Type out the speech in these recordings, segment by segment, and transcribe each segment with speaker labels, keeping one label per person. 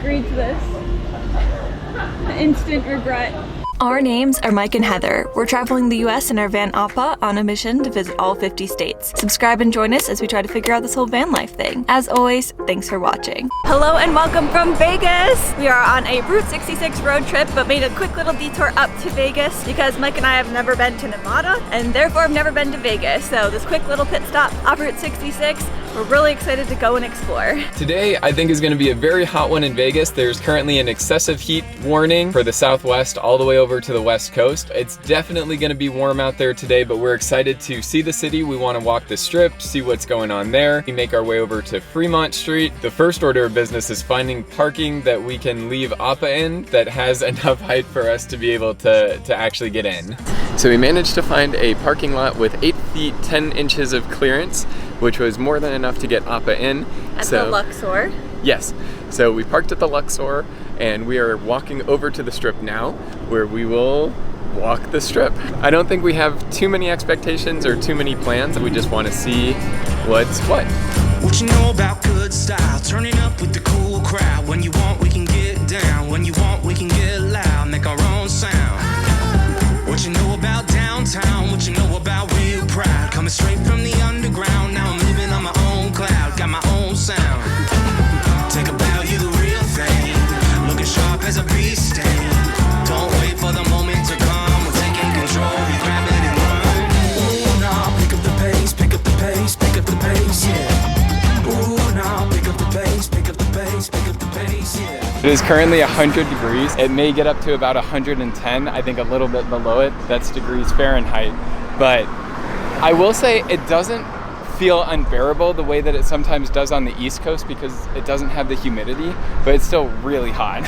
Speaker 1: agreed to this. Instant regret.
Speaker 2: Our names are Mike and Heather. We're traveling the US in our van Appa on a mission to visit all 50 states. Subscribe and join us as we try to figure out this whole van life thing. As always, thanks for watching. Hello and welcome from Vegas! We are on a Route 66 road trip, but made a quick little detour up to Vegas because Mike and I have never been to Nevada and therefore have never been to Vegas. So this quick little pit stop off Route 66, we're really excited to go and explore.
Speaker 3: Today, I think is going to be a very hot one in Vegas. There's currently an excessive heat warning for the Southwest all the way over to the West Coast. It's definitely going to be warm out there today, but we're excited to see the city. We want to walk the strip, see what's going on there. We make our way over to Fremont Street. The first order of business is finding parking that we can leave Appa in that has enough height for us to be able to actually get in. So we managed to find a parking lot with 8 feet 10 inches of clearance, which was more than enough to get Appa in.
Speaker 2: At the Luxor?
Speaker 3: Yes. So we parked at the Luxor and we are walking over to the strip now where we will walk the strip. I don't think we have too many expectations or too many plans. We just want to see what's what.
Speaker 4: What you know about good style, turning up with the cool crowd. When you want, we can get down. When you want, we can get loud, make our own sound. What you know about downtown, what you know about real pride. Coming straight from the underground, now I'm living on my own cloud. Got my own sound. Take a bow, you the real thing. Looking sharp as a bee stain. Don't wait for the moment to come. We're taking control, we grab it and run. Ooh, nah, pick up the pace, pick up the pace, pick up the pace, yeah. Ooh, nah, pick up the pace, pick up the pace, pick up the pace, yeah.
Speaker 3: It is currently 100 degrees. It may get up to about 110, I think a little bit below it. That's degrees Fahrenheit. But I will say it doesn't feel unbearable the way that it sometimes does on the East Coast because it doesn't have the humidity, but it's still really hot.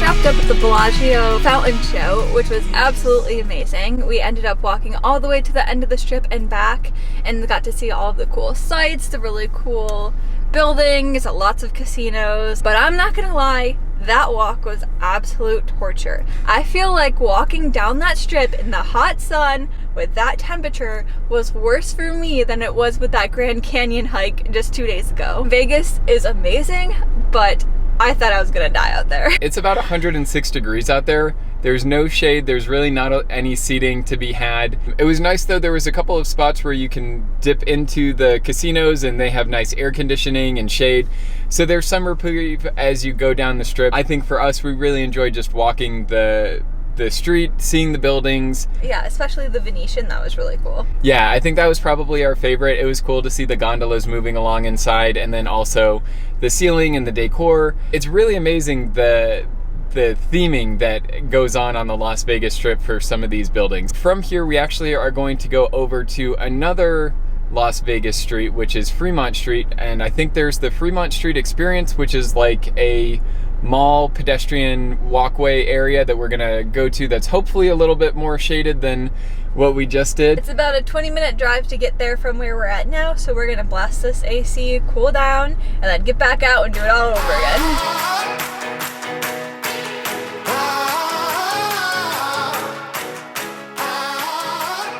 Speaker 2: Wrapped up at the Bellagio fountain show, which was absolutely amazing. We ended up walking all the way to the end of the strip and back and got to see all of the cool sights, the really cool buildings, lots of casinos. But I'm not gonna lie, that walk was absolute torture. I feel like walking down that strip in the hot sun with that temperature was worse for me than it was with that Grand Canyon hike just 2 days ago. Vegas is amazing, but I thought I was gonna die out there.
Speaker 3: It's about 106 degrees out there. There's no shade. There's really not any seating to be had. It was nice though. There was a couple of spots where you can dip into the casinos and they have nice air conditioning and shade. So there's some reprieve as you go down the strip. I think for us, we really enjoyed just walking the street, seeing the buildings.
Speaker 2: Yeah, especially the Venetian, that was really cool.
Speaker 3: Yeah, I think that was probably our favorite. It was cool to see the gondolas moving along inside and then also the ceiling and the decor. It's really amazing the theming that goes on the Las Vegas Strip for some of these buildings. From here, we actually are going to go over to another Las Vegas street, which is Fremont Street, and I think there's the Fremont Street Experience, which is like a mall pedestrian walkway area that we're gonna go to that's hopefully a little bit more shaded than what we just did.
Speaker 2: It's about a 20-minute drive to get there from where we're at now, so we're gonna blast this AC, cool down, and then get back out and do it all over again.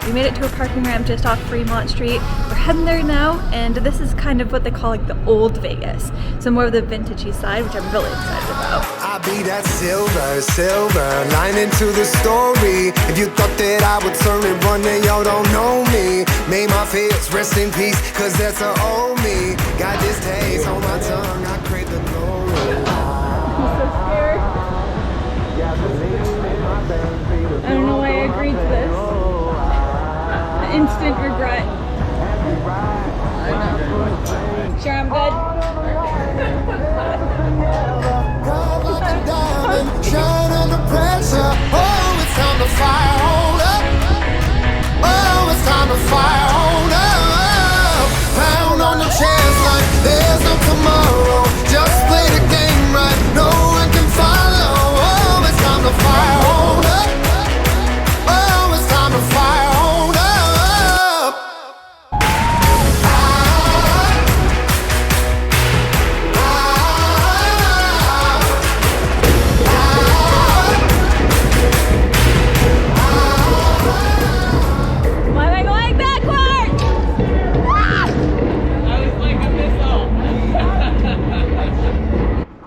Speaker 2: We made it to a parking ramp just off Fremont Street. We're heading there now, and this is kind of what they call like the old Vegas. So more of the vintagey side, which I'm really excited about.
Speaker 5: I'll be that silver line into the story. If you thought that I would turn and run, then y'all don't know me. May my fears rest in peace, cause that's a old me. Got this taste on my tongue, I crave the glory.
Speaker 1: I'm so scared. I don't know why I agreed to this. Instant regret. Sure, I'm good.
Speaker 5: Shine under pressure. Oh, it's time to fire on up. Oh, it's time to fire on up. Pound on the chest like there's no tomorrow.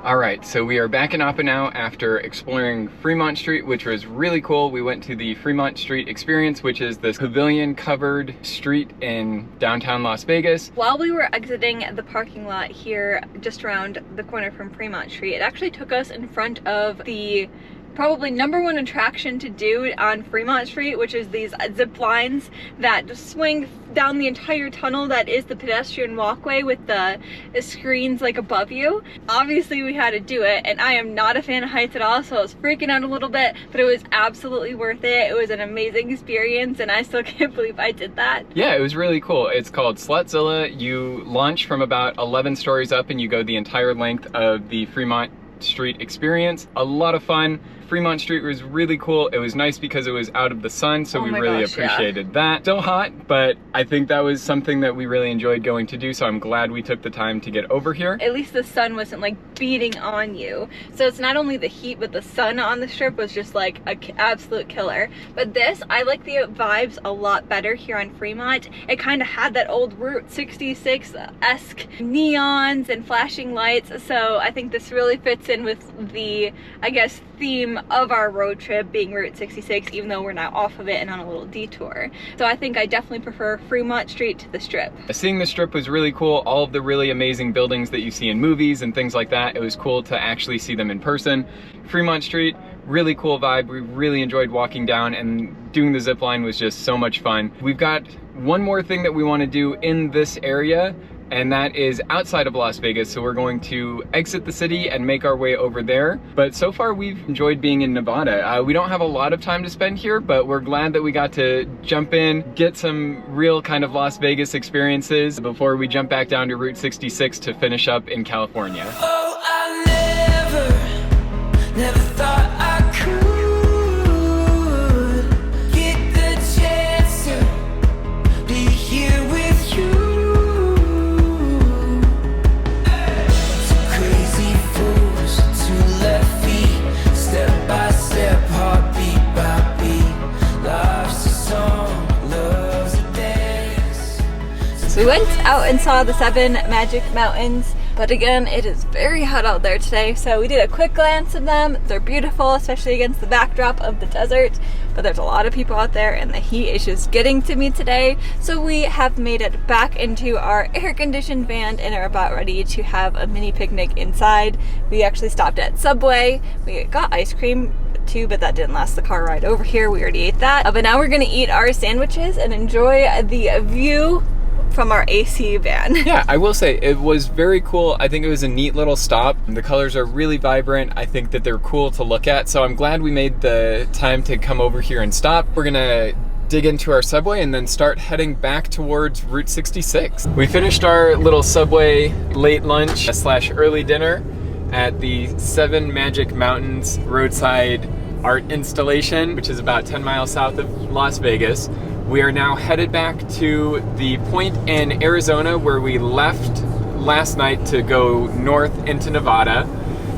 Speaker 3: All right, so we are back in Napa now after exploring Fremont Street, which was really cool. We went to the Fremont Street experience, which is this pavilion-covered street in downtown Las Vegas.
Speaker 2: While we were exiting the parking lot here, just around the corner from Fremont Street, it actually took us in front of the probably #1 attraction to do on Fremont Street, which is these zip lines that just swing down the entire tunnel that is the pedestrian walkway with the screens like above you. Obviously we had to do it, and I am not a fan of heights at all, so I was freaking out a little bit, but it was absolutely worth it. It was an amazing experience, and I still can't believe I did that.
Speaker 3: Yeah, it was really cool. It's called Slotzilla. You launch from about 11 stories up and you go the entire length of the Fremont Street experience. A lot of fun. Fremont Street was really cool. It was nice because it was out of the sun, so we really appreciated that. Still hot, but I think that was something that we really enjoyed going to do, so I'm glad we took the time to get over here.
Speaker 2: At least the sun wasn't like beating on you. So it's not only the heat, but the sun on the strip was just like an absolute killer. But this, I like the vibes a lot better here on Fremont. It kind of had that old Route 66-esque neons and flashing lights, so I think this really fits in with the, I guess, theme of our road trip being Route 66, even though we're now off of it and on a little detour. So I think I definitely prefer Fremont Street to the Strip.
Speaker 3: Seeing the Strip was really cool. All of the really amazing buildings that you see in movies and things like that, it was cool to actually see them in person. Fremont Street, really cool vibe. We really enjoyed walking down, and doing the zip line was just so much fun. We've got one more thing that we want to do in this area, and that is outside of Las Vegas, so we're going to exit the city and make our way over there. But so far we've enjoyed being in Nevada. We don't have a lot of time to spend here, but we're glad that we got to jump in, get some real kind of Las Vegas experiences before we jump back down to Route 66 to finish up in California.
Speaker 4: Oh, I never thought I could get the chance to be here with you. Two crazy fools, two left feet, step by step, heartbeat by beat. Life's a song, love's a dance.
Speaker 2: So we went out and saw the 7 Magic Mountains, but again, it is very hot out there today, so we did a quick glance at them. They're beautiful, especially against the backdrop of the desert, but there's a lot of people out there and the heat is just getting to me today. So we have made it back into our air-conditioned van and are about ready to have a mini picnic inside. We actually stopped at Subway. We got ice cream too, but that didn't last the car ride over here. We already ate that. But now we're gonna eat our sandwiches and enjoy the view from our AC van.
Speaker 3: Yeah, I will say it was very cool. I think it was a neat little stop. The colors are really vibrant. I think that they're cool to look at, so I'm glad we made the time to come over here and stop. We're gonna dig into our Subway and then start heading back towards Route 66. We finished our little Subway late lunch / early dinner at the 7 Magic Mountains roadside art installation, which is about 10 miles south of Las Vegas. We are now headed back to the point in Arizona where we left last night to go north into Nevada.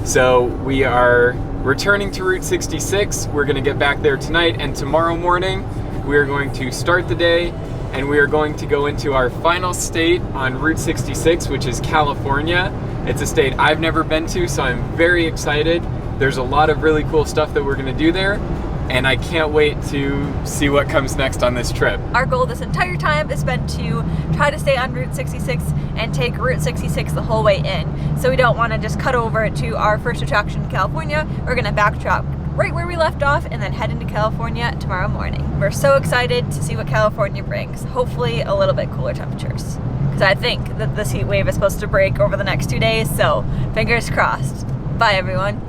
Speaker 3: So we are returning to Route 66. We're gonna get back there tonight, and tomorrow morning we are going to start the day and we are going to go into our final state on Route 66, which is California. It's a state I've never been to, so I'm very excited. There's a lot of really cool stuff that we're gonna do there, and I can't wait to see what comes next on this trip.
Speaker 2: Our goal this entire time has been to try to stay on Route 66 and take Route 66 the whole way in. So we don't want to just cut over to our first attraction in California. We're going to backtrack right where we left off and then head into California tomorrow morning. We're so excited to see what California brings. Hopefully a little bit cooler temperatures, because I think that this heat wave is supposed to break over the next 2 days, so fingers crossed. Bye everyone.